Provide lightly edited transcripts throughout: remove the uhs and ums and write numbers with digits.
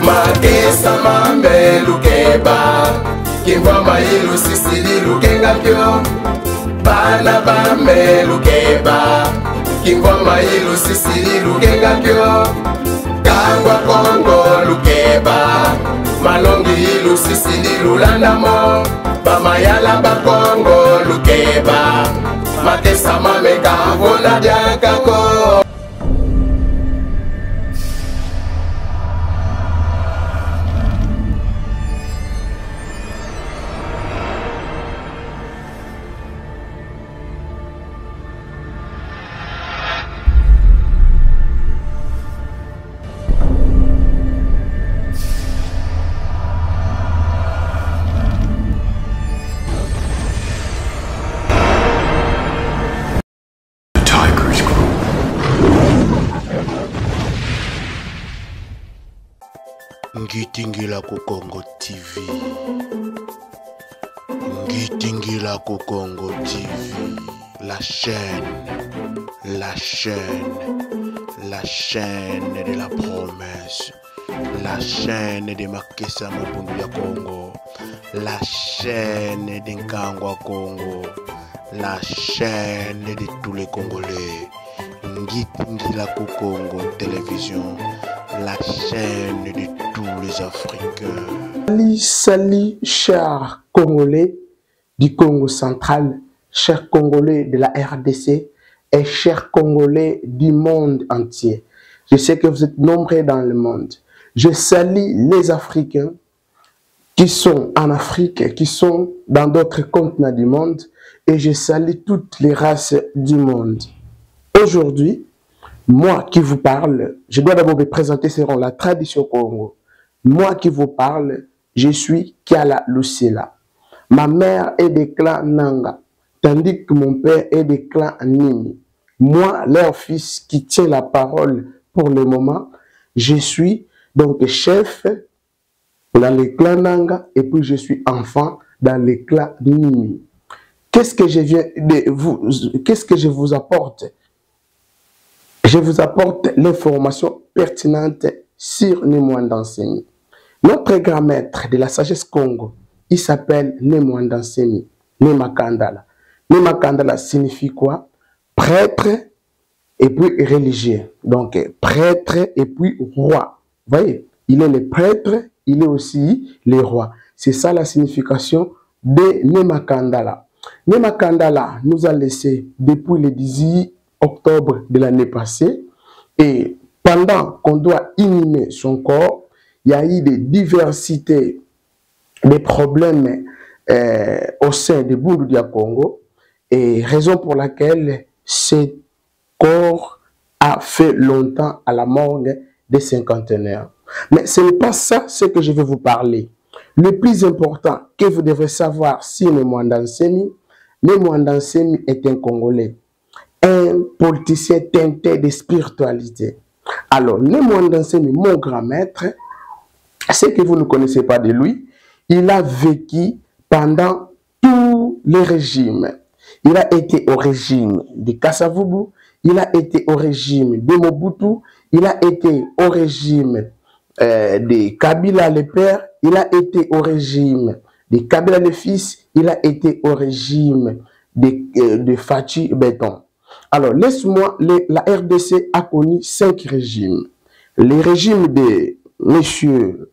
Makesa mambe lukeba Kimwa mailu sisili lukenga pyo Bana bambe lukeba Kimwa mailu sisili lukenga pyo Kangwa Kongo lukeba Malongi ilu sisili lulandamo Bamayala ba Kongo lukeba Makesa mame kavona diakako. Ngitingila ku Congo TV. Ngitingila ku Congo TV. La chaîne de la promesse. La chaîne de Makesa Mapundu ya Congo. La chaîne de Nkangwa Congo. La chaîne de tous les Congolais. Ngitingila ku Congo Télévision. La chaîne de tous les Africains. Salut, chers Congolais du Congo central, chers Congolais de la RDC et chers Congolais du monde entier. Je sais que vous êtes nombreux dans le monde. Je salue les Africains qui sont en Afrique, qui sont dans d'autres continents du monde, et je salue toutes les races du monde. Aujourd'hui, moi qui vous parle, je dois d'abord me présenter selon la tradition Congo. Moi qui vous parle, je suis Kiala Lucila. Ma mère est des clans Nanga, tandis que mon père est des clans Nini. Moi, leur fils qui tient la parole pour le moment, je suis donc chef dans les clans Nanga et puis je suis enfant dans les clans Nini. Qu'est-ce que je vous apporte? Je vous apporte l'information pertinente sur Nemwandansemi. Notre grand maître de la sagesse Congo, il s'appelle Nemwandansemi, Nemakandala. Nemakandala signifie quoi? Prêtre et puis religieux. Donc, prêtre et puis roi. Vous voyez, il est le prêtre, il est aussi le roi. C'est ça la signification de Nemakandala. Nemakandala nous a laissé depuis le 18 octobre de l'année passée, et pendant qu'on doit inhumer son corps, il y a eu des diversités, des problèmes au sein de Bundu dia Congo, et raison pour laquelle ce corps a fait longtemps à la morgue des cinquantenaires. Mais ce n'est pas ça ce que je vais vous parler. Le plus important que vous devrez savoir si Nemwandansemi est un Congolais, un politicien teinté de spiritualité. Alors, Nemwandansemi, mon grand maître, ce que vous ne connaissez pas de lui, il a vécu pendant tous les régimes. Il a été au régime de Kasavubu, il a été au régime de Mobutu, il a été au régime de Kabila le père, il a été au régime de Kabila le fils, il a été au régime de Fachi Béton. Alors, laisse-moi, la RDC a connu 5 régimes. Le régime de M.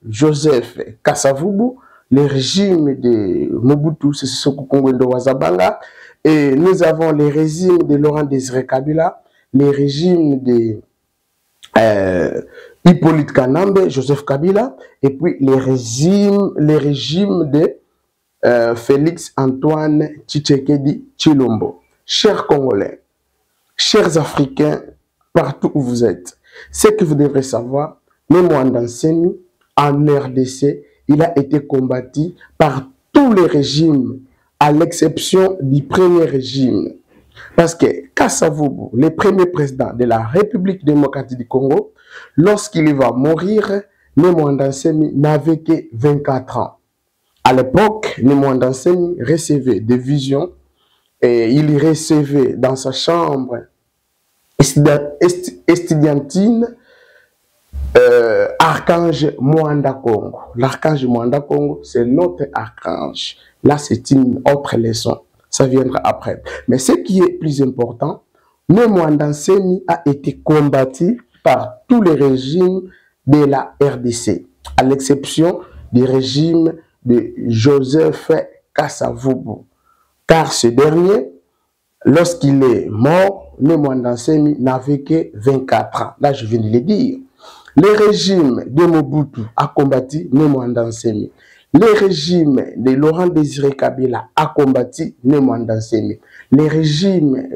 Joseph Kasavubu, le régime de Mobutu Sese Kongwendo Wazabanga, et nous avons les régimes de Laurent Désiré Kabila, les régimes de Hippolyte Kanambe, Joseph Kabila, et puis les régimes de Félix Antoine Tshisekedi Tshilombo. Chers Congolais, chers Africains, partout où vous êtes, ce que vous devrez savoir, Memwanda Nsemi, en RDC, il a été combattu par tous les régimes, à l'exception du premier régime. Parce que Kasavubu, le premier président de la République démocratique du Congo, lorsqu'il va mourir, Memwanda Nsemi n'avait que 24 ans. À l'époque, Memwanda Nsemi recevait des visions et il recevait dans sa chambre estudiantine Archange Mwanda Congo. L'archange Mwanda Congo, c'est notre archange. Là, c'est une autre leçon. Ça viendra après. Mais ce qui est plus important, Memwanda Nsemi a été combattu par tous les régimes de la RDC, à l'exception du régime de Joseph Kasavubu. Car ce dernier, lorsqu'il est mort, Memwanda Nsemi n'avait que 24 ans. Là, je viens de le dire. Le régime de Mobutu a combattu Memwanda Nsemi. Le régime de Laurent Désiré Kabila a combattu Memwanda Nsemi. Le régime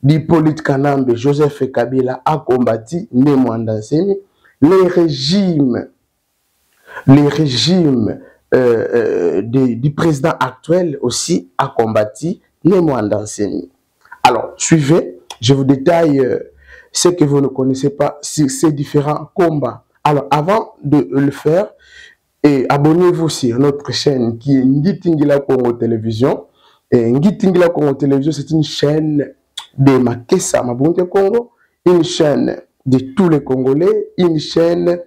d'Hippolyte Kanambe, Joseph Kabila a combattu Memwanda Nsemi. Le régime du président actuel aussi a combattu Memwanda Nsemi. Alors, suivez, je vous détaille ce que vous ne connaissez pas sur ces différents combats. Alors, avant de le faire, abonnez-vous sur notre chaîne qui est Ngitingila Congo Télévision. Ngitingila Congo Télévision, c'est une chaîne de Makessa Mabunte Congo, une chaîne de tous les Congolais, une chaîne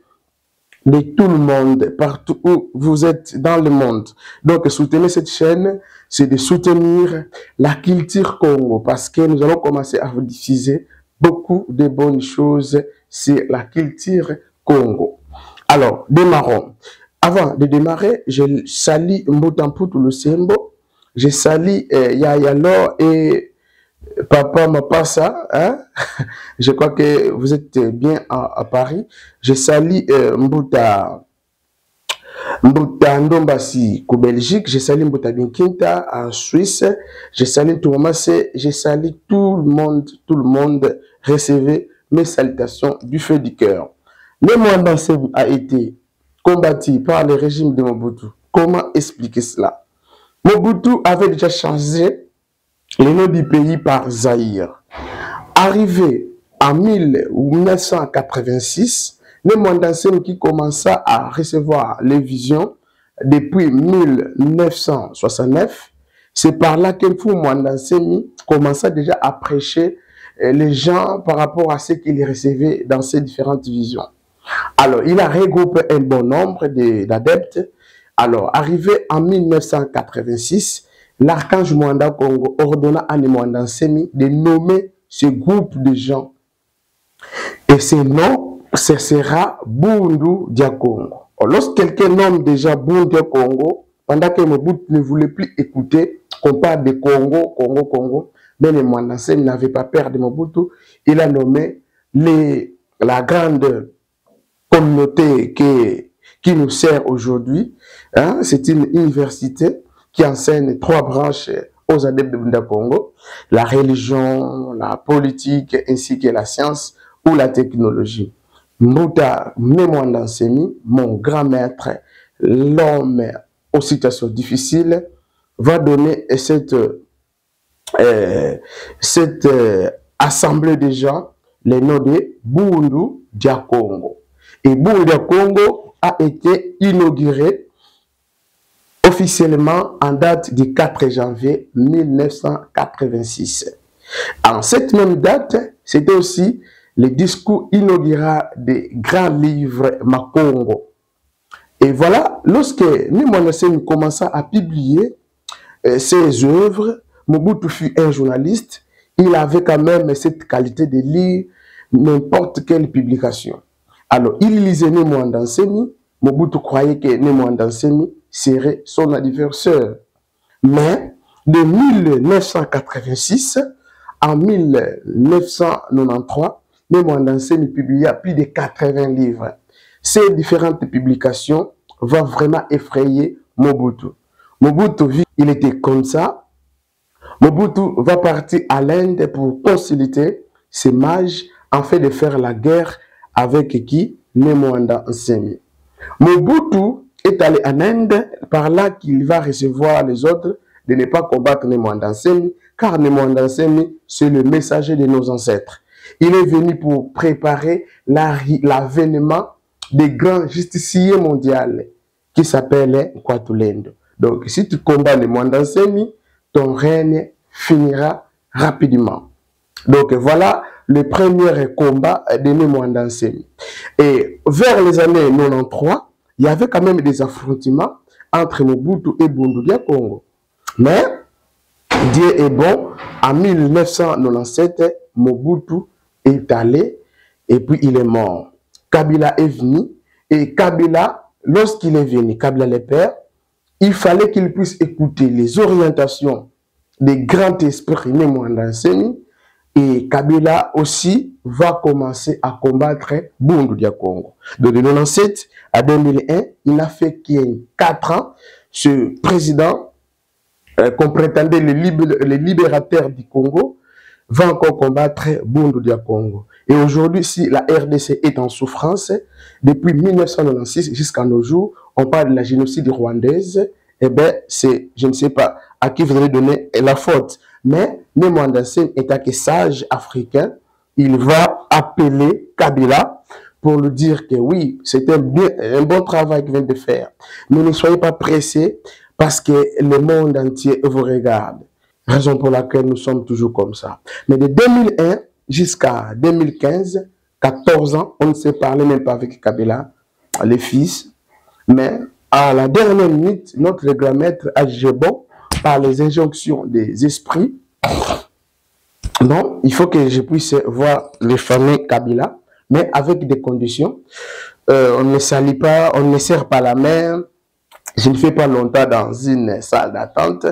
de tout le monde, partout où vous êtes dans le monde. Donc, soutenez cette chaîne, c'est de soutenir la culture Congo, parce que nous allons commencer à vous diffuser beaucoup de bonnes choses sur la culture Congo. Alors, démarrons. Avant de démarrer, je salue Mbutamputu Lusembo, je salue Yaya Lo et Papa Mapassa, hein? Je crois que vous êtes bien à Paris. Je salue Mbuta Ndombasi au Belgique, je salue Mbuta Binkinta en Suisse, je salue Toumase, je salue tout le monde, recevez mes salutations du feu du cœur. Memwanda Nsemi a été combattu par le régime de Mobutu. Comment expliquer cela? Mobutu avait déjà changé le nom du pays par Zaïre. Arrivé en 1986, Memwanda Nsemi qui commença à recevoir les visions depuis 1969, c'est par là que Memwanda Nsemi commença déjà à prêcher les gens par rapport à ce qu'il recevait dans ces différentes visions. Alors, il a regroupé un bon nombre d'adeptes. Alors, arrivé en 1986, l'archange Mwanda Congo ordonna à Memwanda Nsemi de nommer ce groupe de gens. Et ce nom, ce sera Bundu Dia Congo. Lorsque quelqu'un nomme déjà Bundu Dia Congo, pendant que Mobutu ne voulait plus écouter qu'on parle de Congo, Congo, mais Memwanda Nsemi n'avait pas peur de Mobutu, il a nommé la grande communauté qui nous sert aujourd'hui. Hein? C'est une université qui enseigne 3 branches aux adeptes de Bundu Congo, la religion, la politique, ainsi que la science ou la technologie. Mbuta Memwanda Nsemi, mon grand maître, l'homme aux situations difficiles, va donner cette assemblée de gens les noms de Bundu Dia Congo. Et Bundu Dia Congo a été inauguré officiellement en date du 4 janvier 1986. En cette même date, c'était aussi le discours inaugural des grands livres Makongo. Et voilà, lorsque Memwanda Nsemi commença à publier ses œuvres, Mobutu fut un journaliste, il avait quand même cette qualité de lire n'importe quelle publication. Alors, il lisait Memwanda Nsemi, Mobutu croyait que Memwanda Nsemi serait son adversaire. Mais de 1986 à 1993, Nemwandansemi publia plus de 80 livres. Ces différentes publications vont vraiment effrayer Mobutu. Mobutu, il était comme ça. Mobutu va partir à l'Inde pour consulter ses mages en fait de faire la guerre avec qui? Nemwandansemi. Mobutu est allé en Inde, par là qu'il va recevoir les ordres de ne pas combattre Nemwandansemi, car Nemwandansemi, c'est le messager de nos ancêtres. Il est venu pour préparer l'avènement des grands justiciers mondiaux qui s'appellent Nkwatulendo. Donc, si tu combats Nemwandansemi, ton règne finira rapidement. Donc, voilà le premier combat de Nemwandansemi. Et vers les années 93, il y avait quand même des affrontements entre Mobutu et Bundu Dia Congo. Mais, Dieu est bon, en 1997, Mobutu est allé et puis il est mort. Kabila est venu et Kabila, lorsqu'il est venu, Kabila le père, il fallait qu'il puisse écouter les orientations des grands esprits Nemwandansemi et Kabila aussi va commencer à combattre Bundu Dia Congo. De 1997 à 2001, il n'a fait que 4 ans. Ce président qu'on prétendait le libérateur du Congo va encore combattre Bundu Dia Congo. Et aujourd'hui, si la RDC est en souffrance, depuis 1996 jusqu'à nos jours, on parle de la génocide rwandaise, eh bien, c'est, je ne sais pas à qui vous allez donner la faute, mais Nemwandansemi est un sage africain, il va appeler Kabila pour lui dire que oui, c'est un bon travail qu'il vient de faire, mais ne soyez pas pressés parce que le monde entier vous regarde. Raison pour laquelle nous sommes toujours comme ça. Mais de 2001 jusqu'à 2015, 14 ans, on ne se parlait même pas avec Kabila, les fils. Mais à la dernière minute, notre grand-maître a jugé bon par les injonctions des esprits. Non, il faut que je puisse voir les familles Kabila, mais avec des conditions. On ne salit pas, on ne serre pas la main. Je ne fais pas longtemps dans une salle d'attente.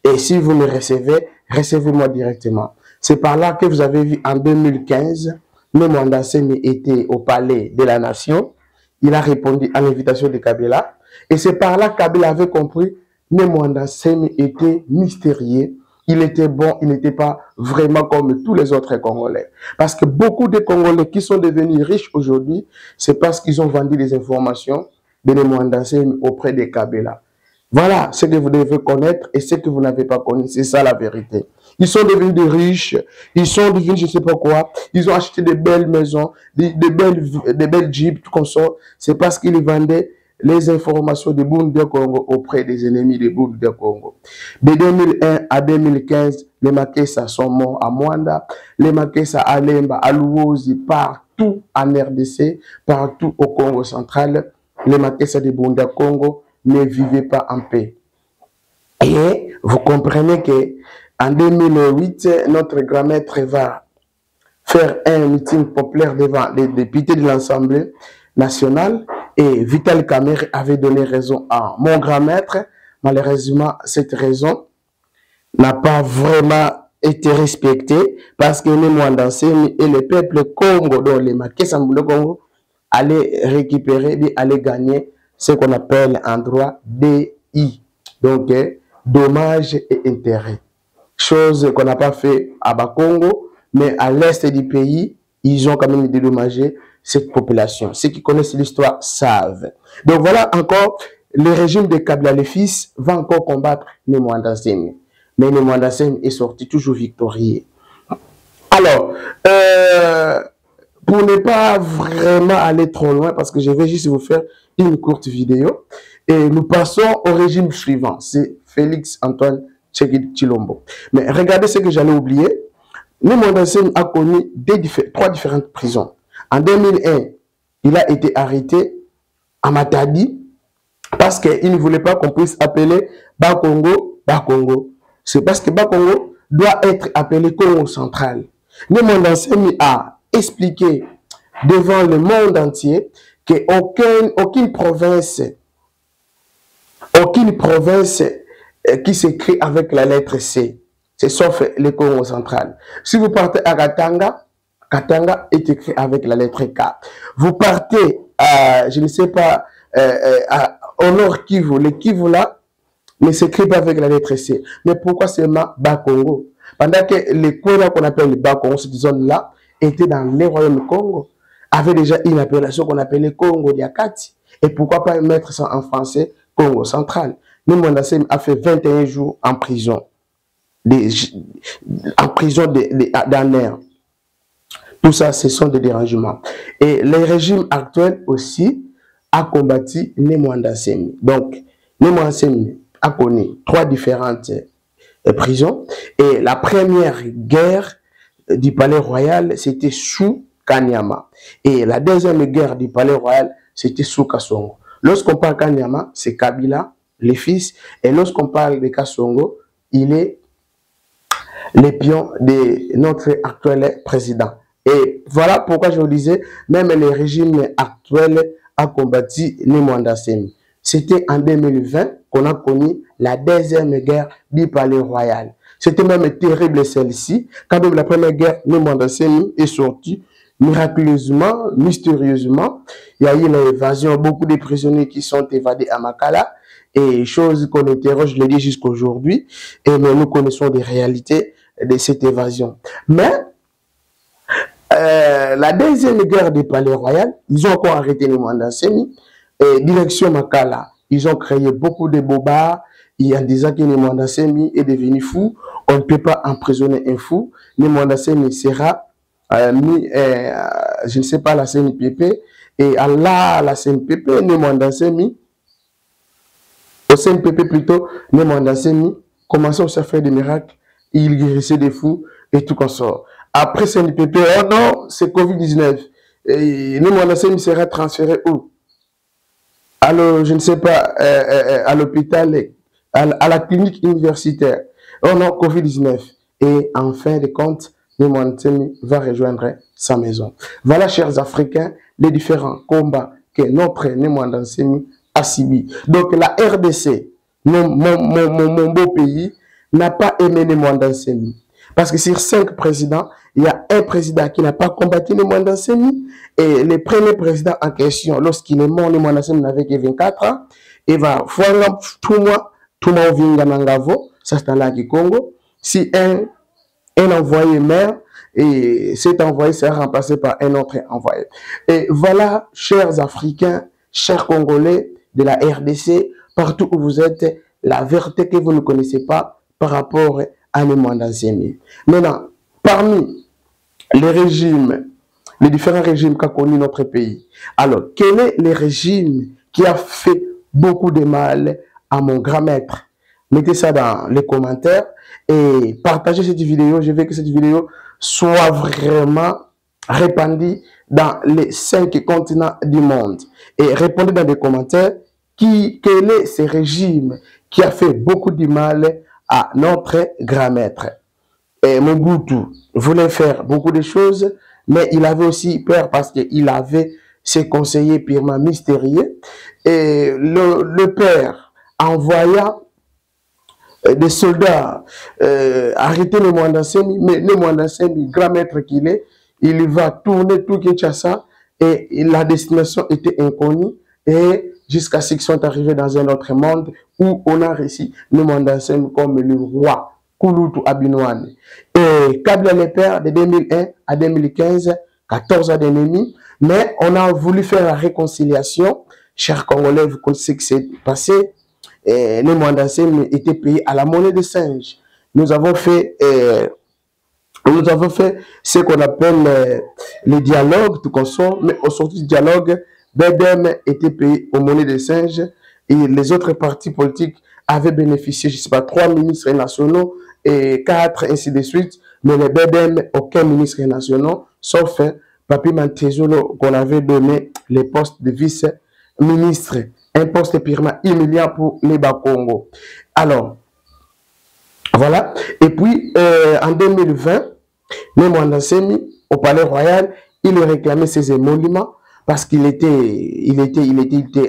Et si vous me recevez, recevez-moi directement. C'est par là que vous avez vu en 2015, Nemwandansemi était au palais de la nation. Il a répondu à l'invitation de Kabila. Et c'est par là que Kabila avait compris que Nemwandansemi était mystérieux. Il était bon, il n'était pas vraiment comme tous les autres Congolais. Parce que beaucoup de Congolais qui sont devenus riches aujourd'hui, c'est parce qu'ils ont vendu des informations de Nemwandansemi auprès de Kabila. Voilà ce que vous devez connaître et ce que vous n'avez pas connu. C'est ça la vérité. Ils sont devenus des riches, ils sont devenus je ne sais pas quoi, ils ont acheté de belles maisons, des belles jeeps, tout comme ça. C'est parce qu'ils vendaient les informations de Bundu Dia Congo auprès des ennemis de Bundu Dia Congo. De 2001 à 2015, les Makessa sont morts à Mwanda, les Makessa à Lemba, à Luozi, partout en RDC, partout au Congo central, les Makessa de Bundu Dia Congo ne vivaient pas en paix. Et vous comprenez que en 2008, notre grand-maître va faire un meeting populaire devant les députés de l'Assemblée nationale et Vital Kamerhe avait donné raison à mon grand-maître. Malheureusement, cette raison n'a pas vraiment été respectée parce que Nemwandansemi et le peuple Congo, dont les Makessa de Congo, allaient récupérer, allaient gagner ce qu'on appelle en droit DI. Donc, dommages et intérêts. Chose qu'on n'a pas fait à Bakongo, mais à l'est du pays, ils ont quand même dédommagé cette population. Ceux qui connaissent l'histoire savent. Donc voilà encore, le régime de Kabila les fils va encore combattre Nemwandansemi. Mais Nemwandansemi est sorti toujours victorieux. Alors, pour ne pas vraiment aller trop loin, parce que je vais juste vous faire une courte vidéo, et nous passons au régime suivant, c'est Félix Antoine Tshilombo. Mais regardez ce que j'allais oublier. Nemwandansemi a connu 3 différentes prisons. En 2001, il a été arrêté à Matadi parce qu'il ne voulait pas qu'on puisse appeler Bakongo, Bakongo. C'est parce que Bakongo doit être appelé Congo central. Nemwandansemi a expliqué devant le monde entier qu'aucune province qui s'écrit avec la lettre C, c'est sauf le Congo central. Si vous partez à Katanga, Katanga est écrit avec la lettre K. Vous partez je ne sais pas, au nord Kivu. Le Kivu là ne s'écrit pas avec la lettre C. Mais pourquoi seulement Bas-Congo? Pendant que les coins qu'on appelle les Bas-Congo, cette zone-là, étaient dans les royaumes Congo, avait déjà une appellation qu'on appelait Congo d'Yakati. Et pourquoi pas mettre ça en français, Congo central? Nemwanda Semi a fait 21 jours en prison. En prison d'un air. Tout ça, ce sont des dérangements. Et le régime actuel aussi a combattu Nemwanda Semi. Donc, Nemwanda Semi a connu 3 différentes prisons. Et la première guerre du palais royal, c'était sous Kanyama. Et la deuxième guerre du palais royal, c'était sous Kasongo. Lorsqu'on parle Kanyama, c'est Kabila, les fils. Et lorsqu'on parle de Kasongo, il est l'épion de notre actuel président. Et voilà pourquoi je vous disais, même les régimes actuels ont combattu Nemwanda Semi. C'était en 2020 qu'on a connu la deuxième guerre du palais royal. C'était même terrible celle-ci. Quand même la première guerre, Nemwanda Semi est sorti miraculeusement, mystérieusement. Il y a eu l'évasion, beaucoup de prisonniers qui sont évadés à Makala. Et chose qu'on interroge, je l'ai dit jusqu'à aujourd'hui. Et nous connaissons des réalités de cette évasion. Mais la deuxième guerre du palais royal, ils ont encore arrêté Nemwanda Semi. Direction Makala, ils ont créé beaucoup de bobards. En disant que Nemwanda Semi est devenu fou, on ne peut pas emprisonner un fou. Nemwanda Semi sera mis, je ne sais pas, la CNPP. Et à la CNPP, Nemwanda Semi, au CNPP plutôt, Nemwanda Semi commençait aussi à faire des miracles. Il guérissait des fous et tout comme ça. Après CNPP, oh non, c'est Covid-19. Nemwanda Semi sera transféré où? Alors, je ne sais pas, à l'hôpital, à la clinique universitaire. Oh non, Covid-19. Et en fin de compte, Nemwanda Semi va rejoindre sa maison. Voilà, chers Africains, les différents combats que notre Nemwanda Semi a subi. Donc, la RDC, mon beau pays, n'a pas aimé Nemwanda Semi. Parce que sur 5 présidents, il y a un président qui n'a pas combattu Nemwanda Semi. Et le premier président en question, lorsqu'il est mort, Nemwanda Semi n'avait que 24 ans. Il va faire tout mois Vinganangavo, ça c'est en Congo. Si un envoyé maire, et cet envoyé sera remplacé par un autre envoyé. Et voilà, chers Africains, chers Congolais de la RDC, partout où vous êtes, la vérité que vous ne connaissez pas par rapport à Nemwanda Semi. Maintenant, parmi les régimes, les différents régimes qu'a connu notre pays, alors, quel est le régime qui a fait beaucoup de mal à mon grand maître? Mettez ça dans les commentaires et partagez cette vidéo. Je veux que cette vidéo soit vraiment répandue dans les 5 continents du monde. Et répondez dans les commentaires quel est ce régime qui a fait beaucoup de mal à notre grand maître. Et Mobutu voulait faire beaucoup de choses, mais il avait aussi peur parce qu'il avait ses conseillers purement mystérieux. Et le père envoya des soldats arrêter Nemwanda Semi, mais Nemwanda Semi, grand maître qu'il est, il va tourner tout Kinshasa et la destination était inconnue et jusqu'à ce qu'ils sont arrivés dans un autre monde où on a réussi Nemwanda Semi comme le roi Kulutu Abinouane. Et Kabila le père de 2001 à 2015, 14 ans d'ennemis, mais on a voulu faire la réconciliation. Chers Congolais, vous connaissez ce qui s'est passé. Nemwanda Semi était payé à la monnaie de singe. Nous avons fait ce qu'on appelle le dialogue, tout consort, mais au sortir du dialogue, BDM était payé aux monnaies de singe et les autres partis politiques avaient bénéficié, je ne sais pas, 3 ministres nationaux et 4, ainsi de suite, mais les BDM, aucun ministre national, sauf Papi Mantezolo, qu'on avait donné les postes de vice-ministre. Un poste purement humiliant pour les Bas-Congo. Alors, voilà. Et puis, en 2020, Nemwanda Semi, au Palais Royal, il réclamait ses émoluments parce qu'il était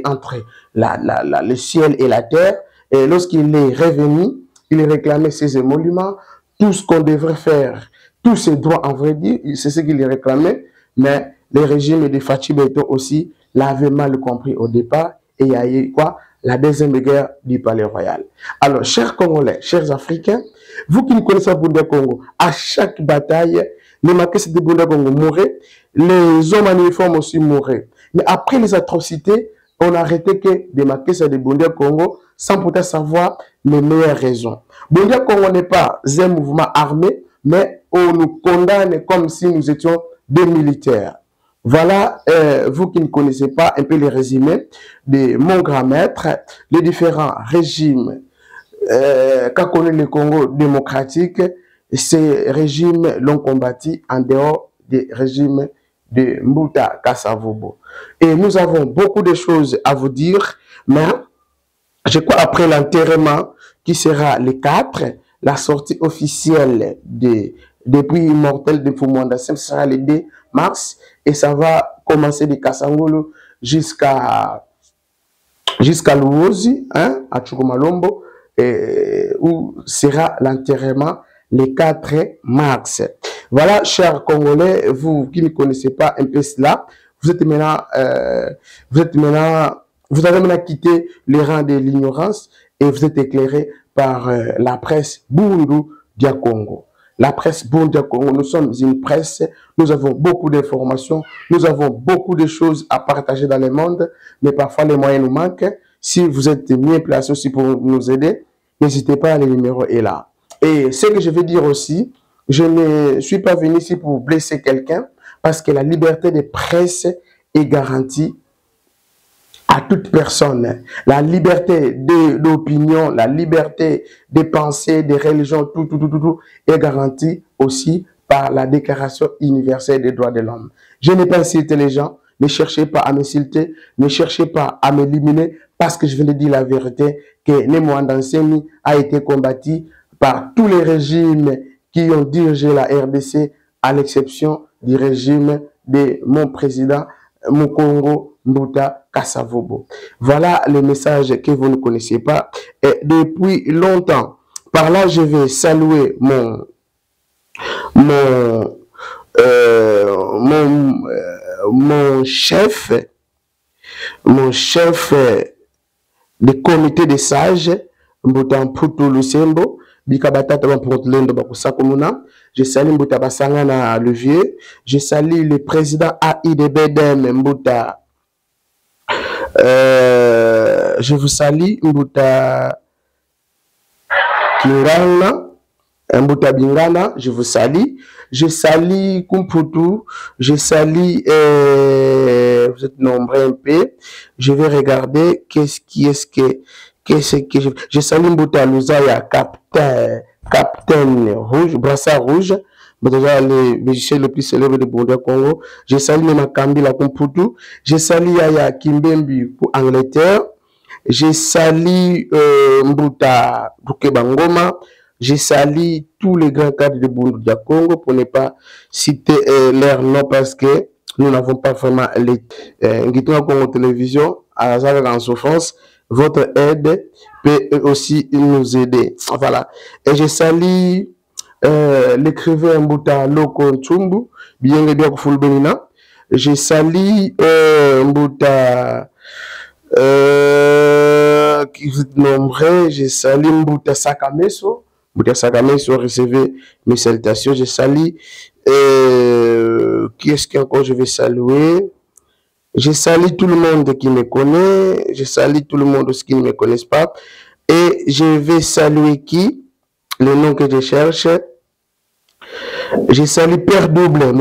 entre le ciel et la terre. Et lorsqu'il est revenu, il réclamait ses émoluments, tout ce qu'on devrait faire tous ces droits, en vrai dire, c'est ce qu'il réclamait, mais le régime de Fachi Beto aussi l'avait mal compris au départ, et il y a eu quoi? La deuxième guerre du Palais Royal. Alors, chers Congolais, chers Africains, vous qui ne connaissez pas Bunda Congo, à chaque bataille, les maquistes de Bunda Congo mouraient, les hommes en uniforme aussi mouraient. Mais après les atrocités, on a arrêté que des maquistes de Bunda Congo sans pourtant savoir les meilleures raisons. Bunda Congo n'est pas un mouvement armé, mais on nous condamne comme si nous étions des militaires. Voilà, vous qui ne connaissez pas un peu les résumés de mon grand maître, les différents régimes qu'a connu le Congo démocratique. Ces régimes l'ont combattu en dehors des régimes de Mbuta Kasavubu. Et nous avons beaucoup de choses à vous dire, mais je crois après l'enterrement qui sera le 4, la sortie officielle depuis Immortel de Fumanda, ce sera le 2 mars et ça va commencer de Kasangulu jusqu'à Luozi, hein, à Chukumalombo, où sera l'enterrement le 4 mars. Voilà, chers Congolais, vous qui ne connaissez pas un peu cela, vous avez maintenant quitté les rangs de l'ignorance et vous êtes éclairé par la presse Bundu dia Congo. La presse Bundu dia Congo, nous sommes une presse, nous avons beaucoup d'informations, nous avons beaucoup de choses à partager dans le monde, mais parfois les moyens nous manquent. Si vous êtes mieux placé aussi pour nous aider, n'hésitez pas, le numéro est là. Et ce que je veux dire aussi, je ne suis pas venu ici pour blesser quelqu'un, parce que la liberté de presse est garantie à toute personne. La liberté d'opinion, la liberté de pensée, de religion, tout est garantie aussi par la Déclaration universelle des droits de l'homme. Je n'ai pas insulté les gens, ne cherchez pas à m'insulter, ne cherchez pas à m'éliminer, parce que je viens de dire la vérité, que Nemo Ndanseni a été combattu par tous les régimes qui ont dirigé la RDC, à l'exception du régime de mon président Mukongo Mbuta Kasavubu. Voilà le message que vous ne connaissez pas. Et depuis longtemps, par là, je vais saluer mon chef du comité des sages, Mbuta Mputu Lusembo, je salue Mbuta Basangana Levier, je salue le président AIDBDM Mbuta, je vous salue Mbuta Kingana, Mbuta Bingana, je vous salue. Je salue Kumputu, je salue, vous êtes nombreux un peu, je vais regarder qu'est-ce que je salue Mbuta Luzaya, Capitaine Rouge, Brassard Rouge, déjà le musicien le plus célèbre de Bunda Congo. Je salue Makambi la Kumputu, je salue Yaya Kimbembi pour Angleterre, je salue Mbuta Bukebangoma. Je salue tous les grands cadres de Bundu Congo pour ne pas citer leur nom parce que nous n'avons pas vraiment les Ngitouan Congo Télévision à la en souffrance. Votre aide peut aussi nous aider. Voilà. Et je salue l'écrivain Mbuta Loko Ntumbu, bien aidé à Fulbenina. Je salue Mbuta qui vous nombrez. Je salue Mbuta Sakameso. Mbuta Sakameso, recevez mes salutations. Je salue. Qui est-ce qu'encore je vais saluer? Je salue tout le monde qui me connaît. Je salue tout le monde aussi qui ne me connaissent pas. Et je vais saluer qui? Le nom que je cherche. Je salue Père Double.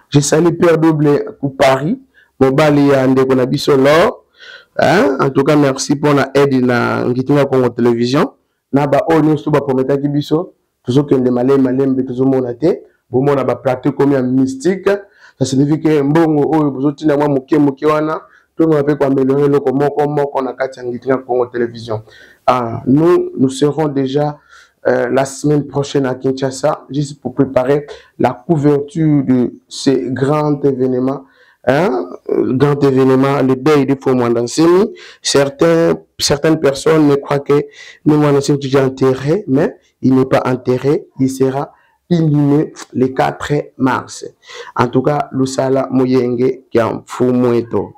Je salue Père Double pour Paris. Mobalia Ndekonabiso Lor. En tout cas, merci pour la aide na Ngitouan Congo Télévision. Naba Onyo Suba Pometa Kibiso. Toujours que les malem toujours monate. Bon, on a ba pratique comme un mystique. Ça signifie que mbongo oyo bozotina mwa muke wana tout le monde peut améliorer le moko na kati Ngitouan Congo Télévision. Nous serons déjà la semaine prochaine à Kinshasa juste pour préparer la couverture de ces grands événements. Grand événement, le deuil de Fomouandansemi. Certaines personnes ne croient que Fomouandansemi est déjà enterré, mais il n'est pas enterré, il sera inhumé le 4 mars. En tout cas, Lusala Moyenge qui a fou moueto.